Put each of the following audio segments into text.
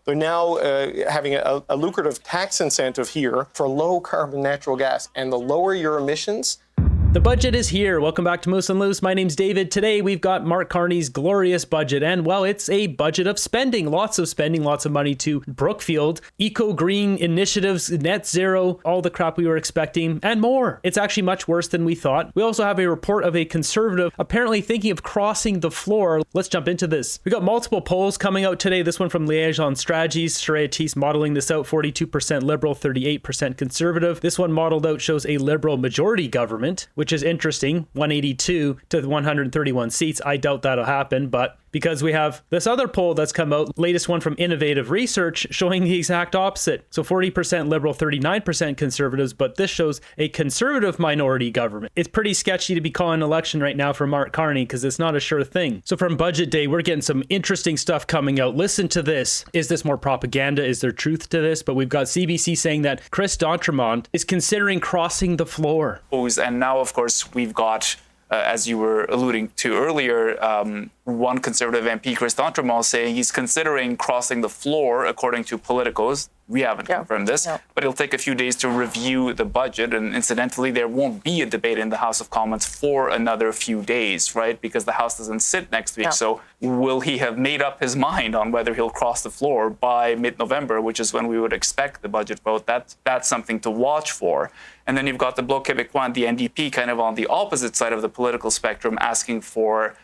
They're now having a lucrative tax incentive here for low carbon natural gas. And the lower your emissions, the budget is here. Welcome back to Moose and Loose. My name's David. Today we've got Mark Carney's glorious budget, and well, it's a budget of spending, lots of money to Brookfield, eco-green initiatives, net zero, all the crap we were expecting, and more. It's actually much worse than we thought. We also have a report of a conservative apparently thinking of crossing the floor. Let's jump into this. We got multiple polls coming out today. This one from Liaison Strategies, Simieritsch modeling this out, 42% liberal, 38% conservative. This one modeled out shows a liberal majority government, which is interesting, 182 to 131 seats. I doubt that'll happen, but because we have this other poll that's come out, latest one from Innovative Research, showing the exact opposite. So 40% liberal, 39% conservatives, but this shows a conservative minority government. It's pretty sketchy to be calling an election right now for Mark Carney because it's not a sure thing. So from Budget Day, we're getting some interesting stuff coming out. Listen to this. Is this more propaganda? Is there truth to this? But we've got CBC saying that Chris d'Entremont is considering crossing the floor. And now, of course, we've got as you were alluding to earlier, one Conservative MP, Chris d'Entremont, saying he's considering crossing the floor, according to Politicos. We haven't confirmed this, but it'll take a few days to review the budget. And incidentally, there won't be a debate in the House of Commons for another few days, right? Because the House doesn't sit next week. So will he have made up his mind on whether he'll cross the floor by mid-November, which is when we would expect the budget vote? That's something to watch for. And then you've got the Bloc Québécois and the NDP kind of on the opposite side of the political spectrum, asking for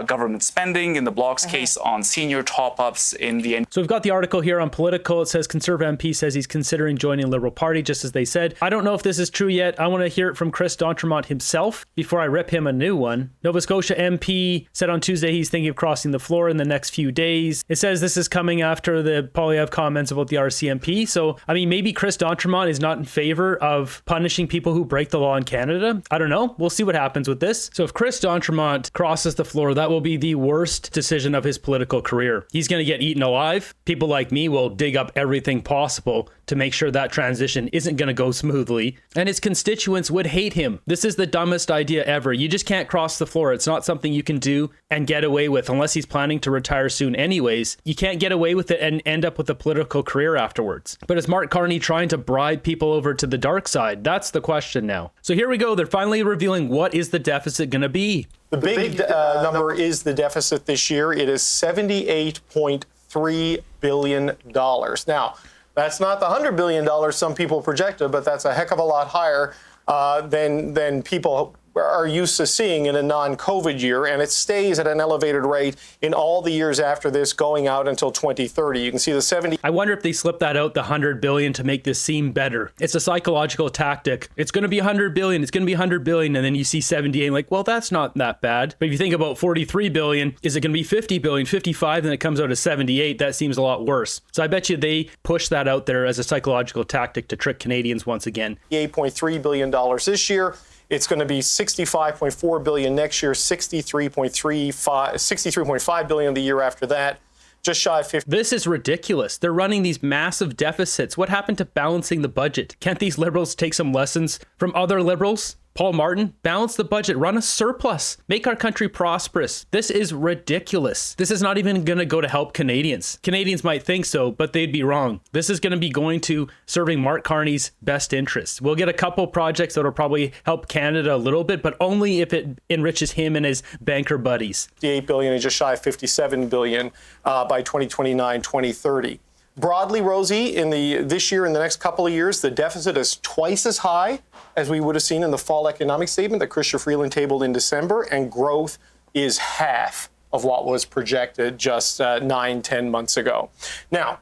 government spending, in the Bloc's case on senior top-ups in the end. So we've got the article here on Politico. It says Conservative MP says he's considering joining Liberal Party, just as they said. I don't know if this is true yet. I want to hear it from Chris d'Entremont himself before I rip him a new one. Nova Scotia MP said on Tuesday he's thinking of crossing the floor in the next few days. It says this is coming after the Poilievre comments about the RCMP. So, I mean, maybe Chris d'Entremont is not in favor of punishing people who break the law in Canada. I don't know. We'll see what happens with this. So if Chris d'Entremont crosses the floor, that will be the worst decision of his political career. He's going to get eaten alive. People like me will dig up everything possible to make sure that transition isn't going to go smoothly. And his constituents would hate him. This is the dumbest idea ever. You just can't cross the floor. It's not something you can do and get away with unless he's planning to retire soon anyways. You can't get away with it and end up with a political career afterwards. But is Mark Carney trying to bribe people over to the dark side? That's the question now. So here we go. They're finally revealing what is the deficit going to be. The big number is the deficit this year. It is $78.3 billion. Now, that's not the $100 billion some people projected, but that's a heck of a lot higher than people are used to seeing in a non-COVID year, and it stays at an elevated rate in all the years after this, going out until 2030. You can see the 70. I wonder if they slip that out, the $100 billion, to make this seem better. It's a psychological tactic. It's going to be $100 billion. It's going to be $100 billion, and then you see 78, like, well, that's not that bad. But if you think about 43 billion, is it going to be 50 billion, 55, then it comes out as 78? That seems a lot worse. So I bet you they push that out there as a psychological tactic to trick Canadians once again. $8.3 billion this year. It's going to be $65.4 billion next year, $63.5 billion the year after that, just shy of 50. This is ridiculous. They're running these massive deficits. What happened to balancing the budget? Can't these liberals take some lessons from other liberals? Paul Martin, balance the budget, run a surplus, make our country prosperous. This is ridiculous. This is not even going to go to help Canadians. Canadians might think so, but they'd be wrong. This is going to be going to serving Mark Carney's best interests. We'll get a couple projects that'll probably help Canada a little bit, but only if it enriches him and his banker buddies. $8 billion and just shy of $57 billion by 2029, 2030. Broadly, Rosie, this year and the next couple of years, the deficit is twice as high as we would have seen in the fall economic statement that Chrystia Freeland tabled in December, and growth is half of what was projected just 9-10 months ago. Now,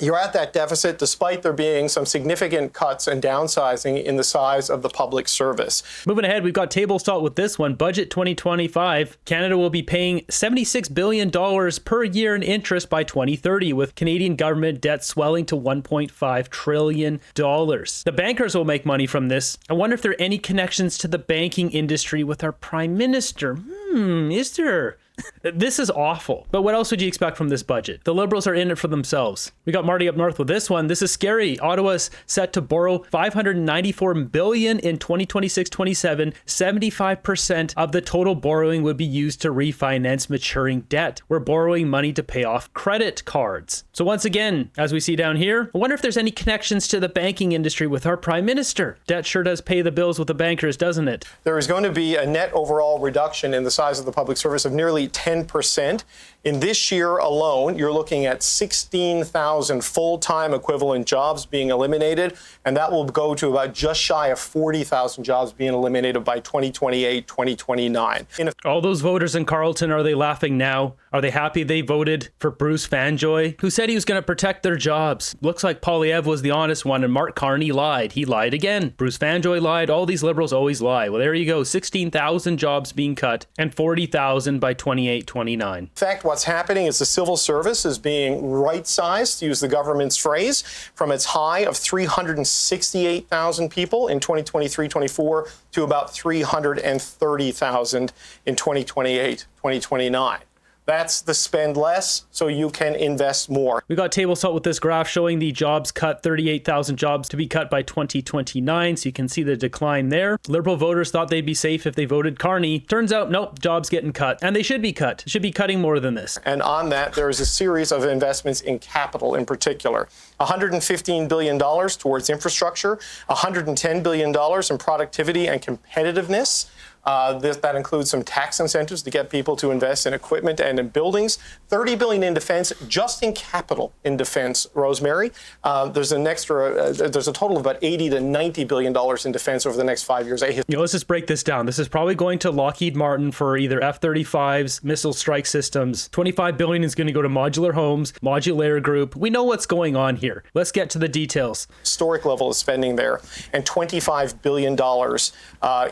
you're at that deficit despite there being some significant cuts and downsizing in the size of the public service. Moving ahead, we've got table salt with this one. Budget 2025. Canada will be paying $76 billion per year in interest by 2030, with Canadian government debt swelling to $1.5 trillion. The bankers will make money from this. I wonder if there are any connections to the banking industry with our Prime Minister. Is there? This is awful. But what else would you expect from this budget? The Liberals are in it for themselves. We got Marty up north with this one. This is scary. Ottawa's set to borrow $594 billion in 2026-27. 75% of the total borrowing would be used to refinance maturing debt. We're borrowing money to pay off credit cards. So once again, as we see down here, I wonder if there's any connections to the banking industry with our prime minister. Debt sure does pay the bills with the bankers, doesn't it? There is going to be a net overall reduction in the size of the public service of nearly 10%. In this year alone, you're looking at 16,000 full-time equivalent jobs being eliminated, and that will go to about just shy of 40,000 jobs being eliminated by 2028, 2029. All those voters in Carleton, are they laughing now? Are they happy they voted for Bruce Fanjoy, who said he was going to protect their jobs? Looks like Poilievre was the honest one, and Mark Carney lied. He lied again. Bruce Fanjoy lied. All these Liberals always lie. Well, there you go. 16,000 jobs being cut and 40,000 by 28, 29. In fact, what's happening is the civil service is being right-sized, to use the government's phrase, from its high of 368,000 people in 2023-24 to about 330,000 in 2028, 2029. That's the spend less so you can invest more. We got table salt with this graph showing the jobs cut, 38,000 jobs to be cut by 2029. So you can see the decline there. Liberal voters thought they'd be safe if they voted Carney. Turns out, nope, jobs getting cut. And they should be cut. Should be cutting more than this. And on that, there is a series of investments in capital in particular. $115 billion towards infrastructure, $110 billion in productivity and competitiveness. That includes some tax incentives to get people to invest in equipment and in buildings. $30 billion in defense, just in capital in defense, Rosemary. There's a total of about $80 to $90 billion in defense over the next 5 years. Let's just break this down. This is probably going to Lockheed Martin for either F-35s, missile strike systems. $25 billion is going to go to modular homes, modular group. We know what's going on here. Let's get to the details. Historic level of spending there, and $25 billion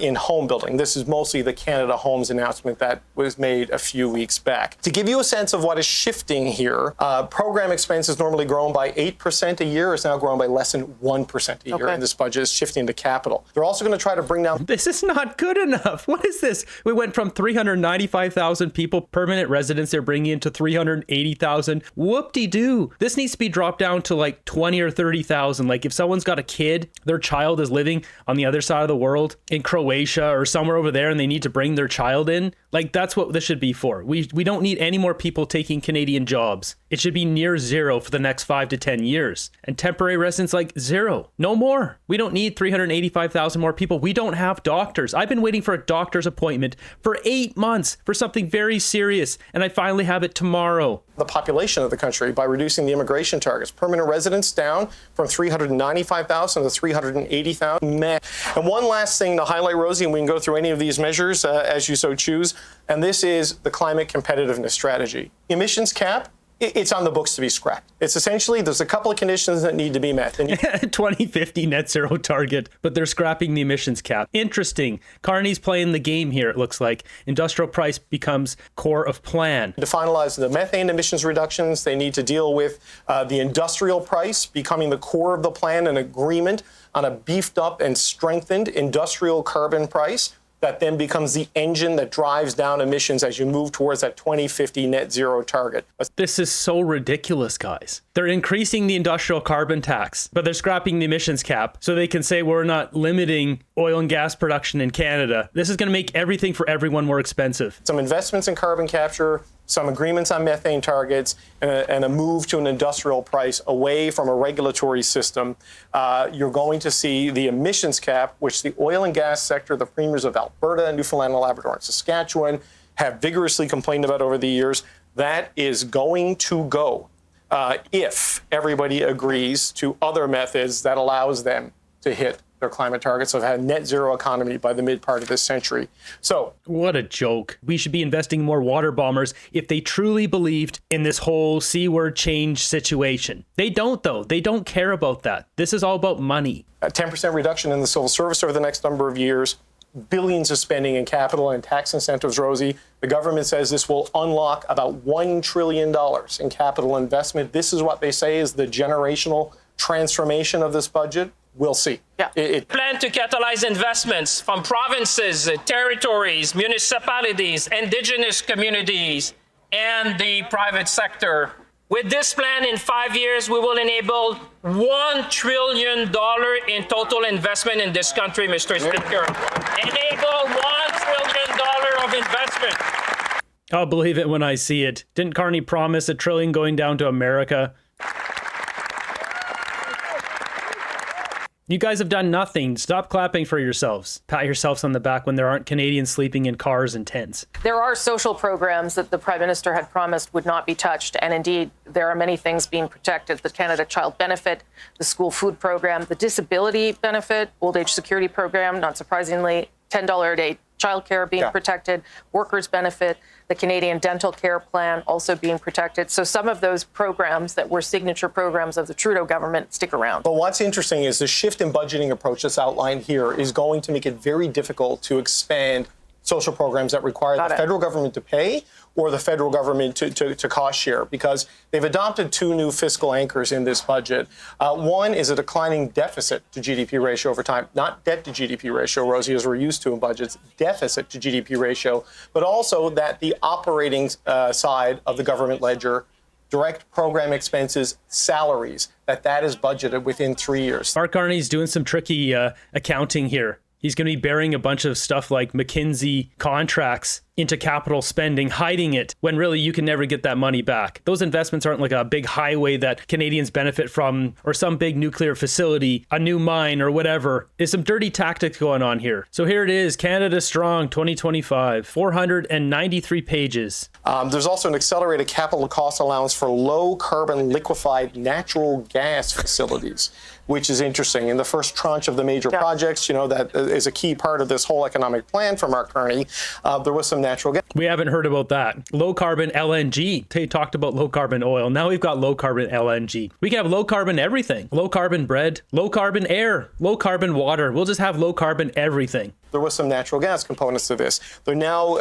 in home building. This is mostly the Canada Homes announcement that was made a few weeks back. To give you a sense of what is shifting here, program expenses normally grown by 8% a year is now growing by less than 1% a year, and this budget is shifting to capital. They're also going to try to bring down... This is not good enough. What is this? We went from 395,000 people, permanent residents, they're bringing into 380,000. Whoop-de-doo. This needs to be dropped down to like 20 or 30,000. Like if someone's got a kid, their child is living on the other side of the world in Croatia or somewhere over there, and they need to bring their child in, like that's what this should be for. We don't need any more people taking Canadian jobs. It should be near zero for the next 5 to 10 years. And temporary residents, like zero. No more. We don't need 385,000 more people. We don't have doctors. I've been waiting for a doctor's appointment for 8 months for something very serious, and I finally have it tomorrow. The population of the country by reducing the immigration targets. Permanent residents down from 395,000 to 380,000. And one last thing to highlight, Rosie, and we can go through any of these measures as you so choose, and this is the climate competitiveness strategy. Emissions cap, it's on the books to be scrapped. It's essentially, there's a couple of conditions that need to be met. 2050 net zero target, but they're scrapping the emissions cap. Interesting. Carney's playing the game here, it looks like. Industrial price becomes core of plan. To finalize the methane emissions reductions, they need to deal with the industrial price becoming the core of the plan, an agreement on a beefed up and strengthened industrial carbon price that then becomes the engine that drives down emissions as you move towards that 2050 net zero target. This is so ridiculous, guys. They're increasing the industrial carbon tax, but they're scrapping the emissions cap so they can say we're not limiting oil and gas production in Canada. This is going to make everything for everyone more expensive. Some investments in carbon capture, some agreements on methane targets, and a move to an industrial price away from a regulatory system. You're going to see the emissions cap, which the oil and gas sector, the premiers of Alberta, Newfoundland and Labrador, and Saskatchewan have vigorously complained about over the years. That is going to go if everybody agrees to other methods that allows them to hit their climate targets of a net zero economy by the mid part of this century. So what a joke. We should be investing more water bombers if they truly believed in this whole C-word change situation. They don't, though. They don't care about that. This is all about money. A 10% reduction in the civil service over the next number of years, billions of spending in capital and tax incentives, Rosie. The government says this will unlock about $1 trillion in capital investment. This is what they say is the generational transformation of this budget. We'll see. Yeah. Plan to catalyze investments from provinces, territories, municipalities, indigenous communities, and the private sector. With this plan, in 5 years, we will enable $1 trillion in total investment in this country, Mr. Speaker. Enable $1 trillion of investment. I'll believe it when I see it. Didn't Carney promise $1 trillion going down to America? You guys have done nothing. Stop clapping for yourselves. Pat yourselves on the back when there aren't Canadians sleeping in cars and tents. There are social programs that the Prime Minister had promised would not be touched. And indeed, there are many things being protected. The Canada Child Benefit, the school food program, the disability benefit, old age security program, not surprisingly, $10 a day childcare being protected, workers' benefit, the Canadian Dental Care Plan also being protected. So some of those programs that were signature programs of the Trudeau government stick around. But what's interesting is the shift in budgeting approach that's outlined here is going to make it very difficult to expand social programs that require the federal government to pay or the federal government to cost share, because they've adopted two new fiscal anchors in this budget. One is a declining deficit to GDP ratio over time, not debt to GDP ratio, Rosie, as we're used to in budgets, deficit to GDP ratio, but also that the operating side of the government ledger, direct program expenses, salaries, that is budgeted within 3 years. Mark Carney's doing some tricky accounting here. He's going to be burying a bunch of stuff like McKinsey contracts into capital spending, hiding it when really you can never get that money back. Those investments aren't like a big highway that Canadians benefit from or some big nuclear facility, a new mine or whatever. There's some dirty tactics going on here. So here it is, Canada Strong 2025, 493 pages. There's also an accelerated capital cost allowance for low carbon liquefied natural gas facilities, which is interesting. In the first tranche of the major projects, you know, that is a key part of this whole economic plan for Mark Carney. There was some natural gas. We haven't heard about that. Low carbon LNG. They talked about low carbon oil. Now we've got low carbon LNG. We can have low carbon everything. Low carbon bread, low carbon air, low carbon water. We'll just have low carbon everything. There was some natural gas components to this. They're now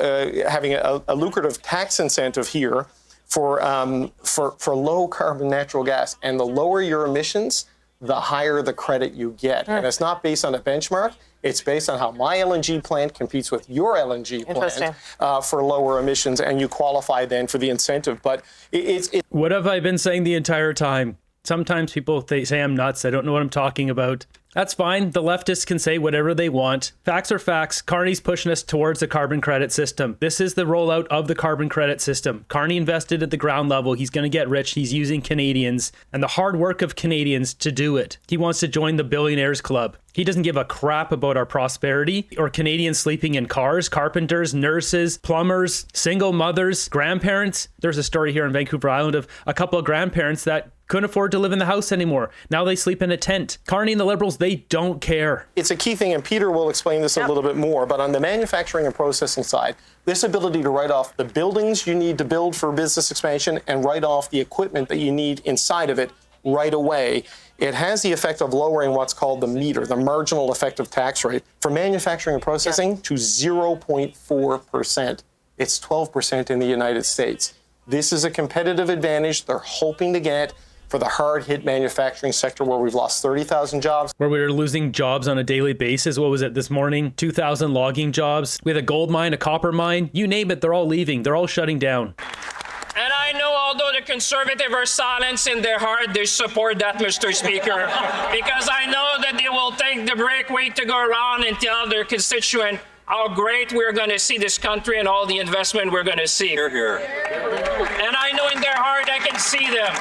having a lucrative tax incentive here for low carbon natural gas. And the lower your emissions, the higher the credit you get. And it's not based on a benchmark. It's based on how my LNG plant competes with your LNG plant for lower emissions, and you qualify then for the incentive. But it's what have I been saying the entire time? Sometimes people say I'm nuts. I don't know what I'm talking about. That's fine. The leftists can say whatever they want. Facts are facts. Carney's pushing us towards the carbon credit system. This is the rollout of the carbon credit system. Carney invested at the ground level. He's going to get rich. He's using Canadians and the hard work of Canadians to do it. He wants to join the billionaires club. He doesn't give a crap about our prosperity or Canadians sleeping in cars, carpenters, nurses, plumbers, single mothers, grandparents. There's a story here in Vancouver Island of a couple of grandparents that couldn't afford to live in the house anymore. Now they sleep in a tent. Carney and the Liberals, they don't care. It's a key thing, and Peter will explain this a little bit more, but on the manufacturing and processing side, this ability to write off the buildings you need to build for business expansion and write off the equipment that you need inside of it right away, it has the effect of lowering what's called the meter, the marginal effective tax rate, for manufacturing and processing to 0.4%. It's 12% in the United States. This is a competitive advantage they're hoping to get for the hard-hit manufacturing sector where we've lost 30,000 jobs. Where we were losing jobs on a daily basis. What was it this morning? 2,000 logging jobs. We had a gold mine, a copper mine. You name it, they're all leaving. They're all shutting down. And I know although the Conservative are silent in their heart, they support that, Mr. Speaker, because I know that they will take the break week to go around and tell their constituent how great we're going to see this country and all the investment we're going to see. Hear, hear. And I know in their heart I can see them.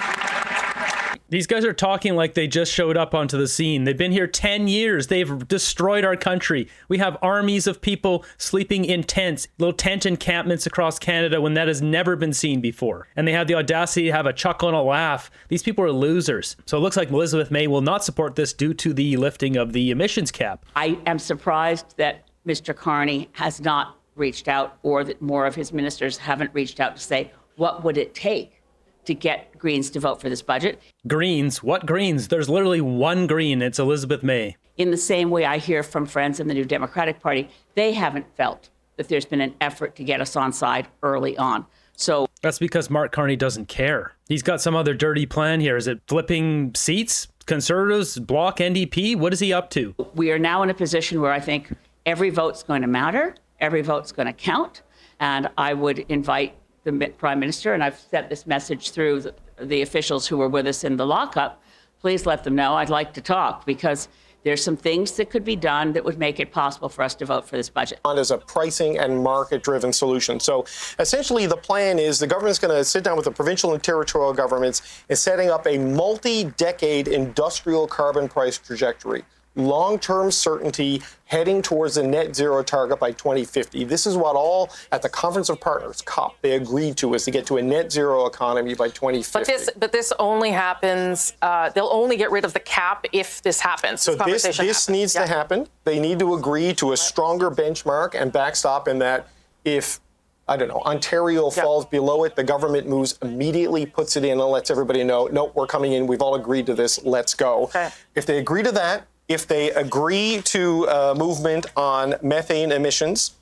These guys are talking like they just showed up onto the scene. They've been here 10 years. They've destroyed our country. We have armies of people sleeping in tents, little tent encampments across Canada when that has never been seen before. And they have the audacity to have a chuckle and a laugh. These people are losers. So it looks like Elizabeth May will not support this due to the lifting of the emissions cap. I am surprised that Mr. Carney has not reached out, or that more of his ministers haven't reached out to say, what would it take to get Greens to vote for this budget? Greens? What Greens? There's literally one Green. It's Elizabeth May. In the same way I hear from friends in the New Democratic Party, they haven't felt that there's been an effort to get us on side early on. So that's because Mark Carney doesn't care. He's got some other dirty plan here. Is it flipping seats? Conservatives, Bloc, NDP, what is he up to? We are now in a position where I think every vote's going to matter, every vote's going to count, and I would invite the Prime Minister, and I've sent this message through the officials who were with us in the lockup, please let them know I'd like to talk, because there's some things that could be done that would make it possible for us to vote for this budget. As a pricing and market-driven solution. So essentially the plan is the government's going to sit down with the provincial and territorial governments and setting up a multi-decade industrial carbon price trajectory. Long-term certainty heading towards a net zero target by 2050. This is what all at the Conference of Partners, COP, they agreed to, is to get to a net zero economy by 2050. But this only happens, they'll only get rid of the cap if this happens. So this needs to happen. They need to agree to a stronger benchmark and backstop in that if, I don't know, Ontario falls below it, the government moves immediately, puts it in and lets everybody know, nope, we're coming in, we've all agreed to this, let's go. Okay. If they agree to that, if they agree to movement on methane emissions,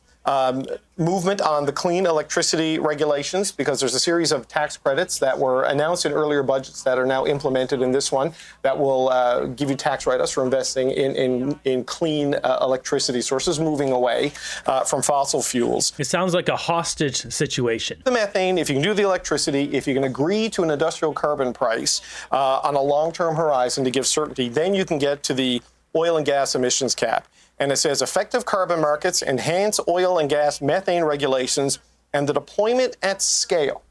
movement on the clean electricity regulations, because there's a series of tax credits that were announced in earlier budgets that are now implemented in this one that will give you tax write-offs for investing in clean electricity sources, moving away from fossil fuels. It sounds like a hostage situation. The methane, if you can do the electricity, if you can agree to an industrial carbon price on a long-term horizon to give certainty, then you can get to the oil and gas emissions cap. And it says effective carbon markets, enhance oil and gas methane regulations, and the deployment at scale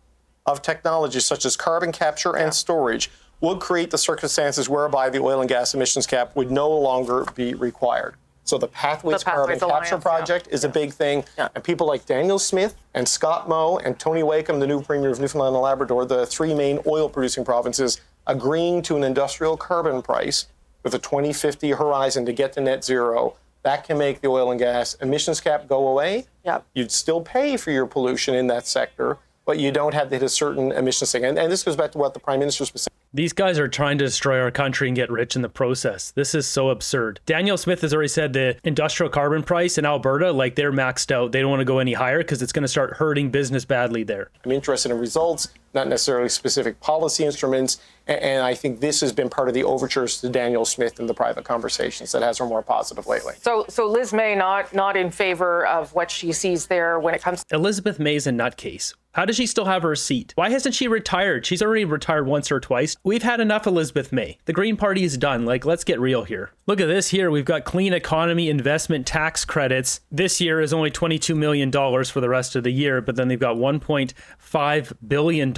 of technologies such as carbon capture and storage would create the circumstances whereby the oil and gas emissions cap would no longer be required. So the Pathways Carbon Capture Project is a big thing. And people like Daniel Smith and Scott Moe and Tony Wakeham, the new Premier of Newfoundland and Labrador, the three main oil-producing provinces, agreeing to an industrial carbon price with a 2050 horizon to get to net zero. That can make the oil and gas emissions cap go away. You'd still pay for your pollution in that sector, but you don't have to hit a certain emissions thing. And this goes back to what the Prime Minister's been saying. These guys are trying to destroy our country and get rich in the process. This is so absurd. Daniel Smith has already said the industrial carbon price in Alberta, like they're maxed out. They don't want to go any higher because it's going to start hurting business badly there. I'm interested in results, not necessarily specific policy instruments. And I think this has been part of the overtures to Daniel Smith in the private conversations that has her more positive lately. So Liz May not in favor of what she sees there when it comes to Elizabeth May's a nutcase. How does she still have her seat? Why hasn't she retired? She's already retired once or twice. We've had enough Elizabeth May. The Green Party is done. Like, let's get real here. Look at this here. We've got clean economy investment tax credits. This year is only $22 million for the rest of the year, but then they've got $1.5 billion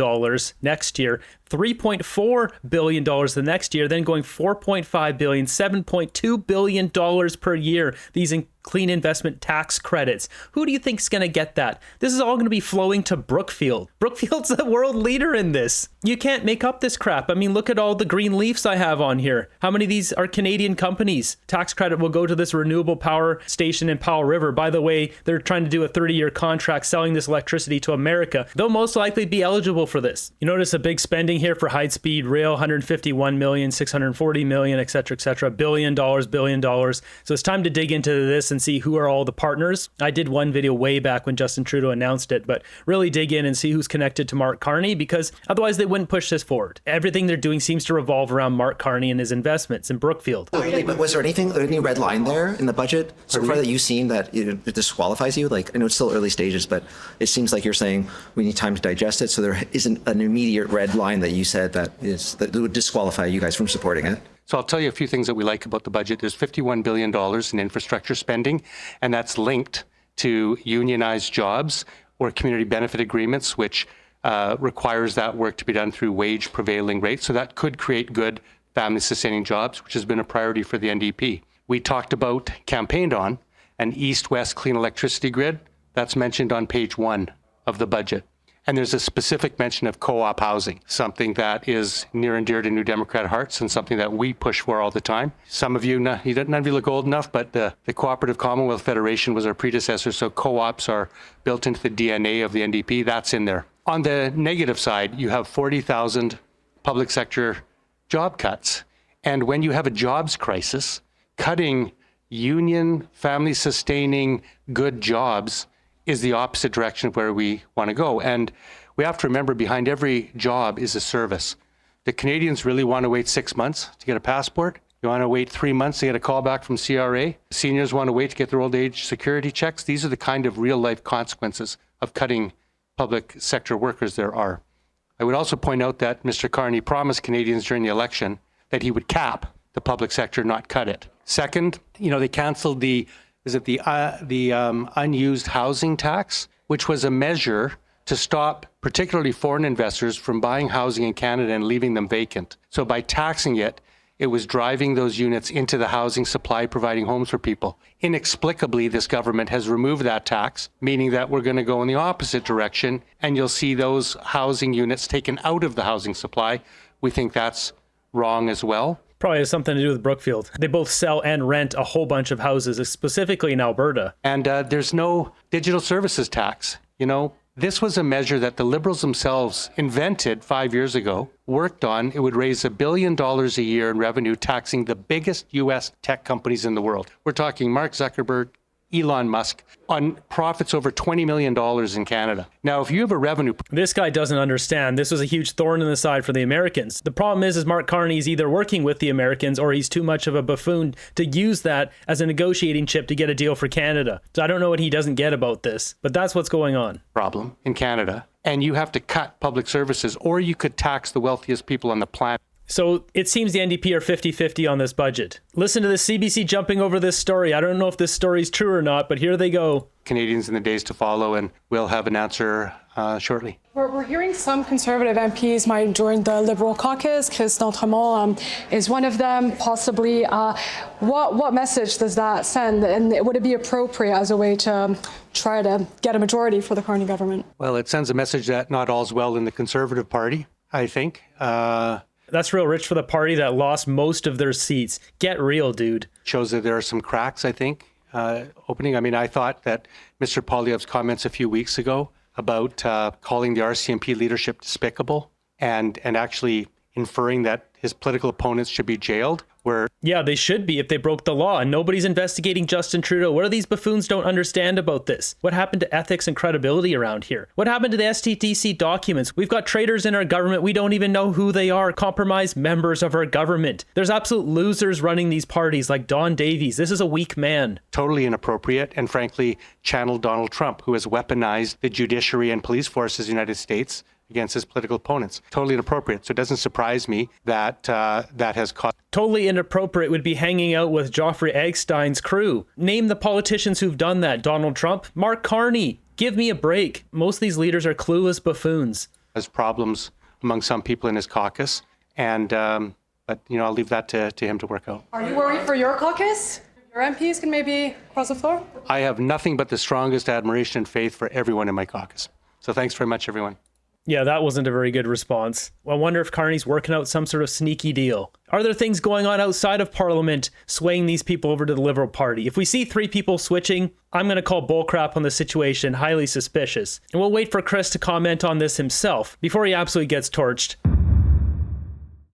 next year, $3.4 billion the next year, then going $4.5 billion, $7.2 billion per year. These clean investment tax credits. Who do you think is going to get that? This is all going to be flowing to Brookfield. Brookfield's the world leader in this. You can't make up this crap. I mean, look at all the green leafs I have on here. How many of these are Canadian companies? Tax credit will go to this renewable power station in Powell River. By the way, they're trying to do a 30-year contract selling this electricity to America. They'll most likely be eligible for this. You notice a big spending here for high-speed rail, $151 million, $640 million, et cetera, billion dollars. So it's time to dig into this and see who are all the partners. I did one video way back when Justin Trudeau announced it, but really dig in and see who's connected to Mark Carney, because otherwise they wouldn't push this forward. Everything they're doing seems to revolve around Mark Carney and his investments in Brookfield. Was there any red line there in the budget so far that you've seen that it disqualifies you? Like, I know it's still early stages, but it seems like you're saying we need time to digest it, so there isn't an immediate red line that you said that would disqualify you guys from supporting it. So I'll tell you a few things that we like about the budget. There's $51 billion in infrastructure spending, and that's linked to unionized jobs or community benefit agreements, which requires that work to be done through wage prevailing rates. So that could create good family sustaining jobs, which has been a priority for the NDP. We talked about, campaigned on, an east-west clean electricity grid. That's mentioned on page 1 of the budget. And there's a specific mention of co-op housing, something that is near and dear to New Democrat hearts and something that we push for all the time. Some of you, none of you look old enough, but the Cooperative Commonwealth Federation was our predecessor, so co-ops are built into the DNA of the NDP. That's in there. On the negative side, you have 40,000 public sector job cuts. And when you have a jobs crisis, cutting union, family-sustaining, good jobs is the opposite direction of where we want to go. And we have to remember behind every job is a service. The Canadians really want to wait 6 months to get a passport. You want to wait 3 months to get a call back from CRA. Seniors want to wait to get their old age security checks. These are the kind of real life consequences of cutting public sector workers there are. I would also point out that Mr. Carney promised Canadians during the election that he would cap the public sector, not cut it. Second, they canceled the unused housing tax, which was a measure to stop particularly foreign investors from buying housing in Canada and leaving them vacant. So by taxing it, it was driving those units into the housing supply, providing homes for people. Inexplicably, this government has removed that tax, meaning that we're going to go in the opposite direction, and you'll see those housing units taken out of the housing supply. We think that's wrong as well. Probably has something to do with Brookfield. They both sell and rent a whole bunch of houses, specifically in Alberta. And there's no digital services tax. This was a measure that the Liberals themselves invented 5 years ago, worked on. It would raise $1 billion a year in revenue, taxing the biggest U.S. tech companies in the world. We're talking Mark Zuckerberg, Elon Musk, on profits over $20 million in Canada. Now, if you have a revenue... This guy doesn't understand. This was a huge thorn in the side for the Americans. The problem is Mark Carney's either working with the Americans or he's too much of a buffoon to use that as a negotiating chip to get a deal for Canada. So I don't know what he doesn't get about this, but that's what's going on. Problem in Canada. And you have to cut public services, or you could tax the wealthiest people on the planet. So it seems the NDP are 50-50 on this budget. Listen to the CBC jumping over this story. I don't know if this story is true or not, but here they go. Canadians in the days to follow, and we'll have an answer shortly. We're hearing some Conservative MPs might join the Liberal caucus. Chris D'Entremont is one of them, possibly. What message does that send? And would it be appropriate as a way to try to get a majority for the Carney government? Well, it sends a message that not all's well in the Conservative Party, I think. That's real rich for the party that lost most of their seats. Get real, dude. Shows that there are some cracks, I think, opening. I mean, I thought that Mr. Poilievre's comments a few weeks ago about calling the RCMP leadership despicable and actually inferring that his political opponents should be jailed were... Yeah, they should be if they broke the law, and nobody's investigating Justin Trudeau. What do these buffoons don't understand about this? What happened to ethics and credibility around here? What happened to the STTC documents? We've got traitors in our government. We don't even know who they are. Compromised members of our government. There's absolute losers running these parties like Don Davies. This is a weak man. Totally inappropriate and frankly channeled Donald Trump, who has weaponized the judiciary and police forces of the United States against his political opponents. Totally inappropriate. So it doesn't surprise me that that has caused... Totally inappropriate would be hanging out with Joffrey Eggstein's crew. Name the politicians who've done that. Donald Trump, Mark Carney. Give me a break. Most of these leaders are clueless buffoons. Has problems among some people in his caucus. And, but, I'll leave that to him to work out. Are you worried for your caucus? Your MPs can maybe cross the floor? I have nothing but the strongest admiration and faith for everyone in my caucus. So thanks very much, everyone. Yeah, that wasn't a very good response. I wonder if Carney's working out some sort of sneaky deal. Are there things going on outside of Parliament swaying these people over to the Liberal Party? If we see 3 people switching, I'm going to call bullcrap on the situation highly suspicious. And we'll wait for Chris to comment on this himself before he absolutely gets torched.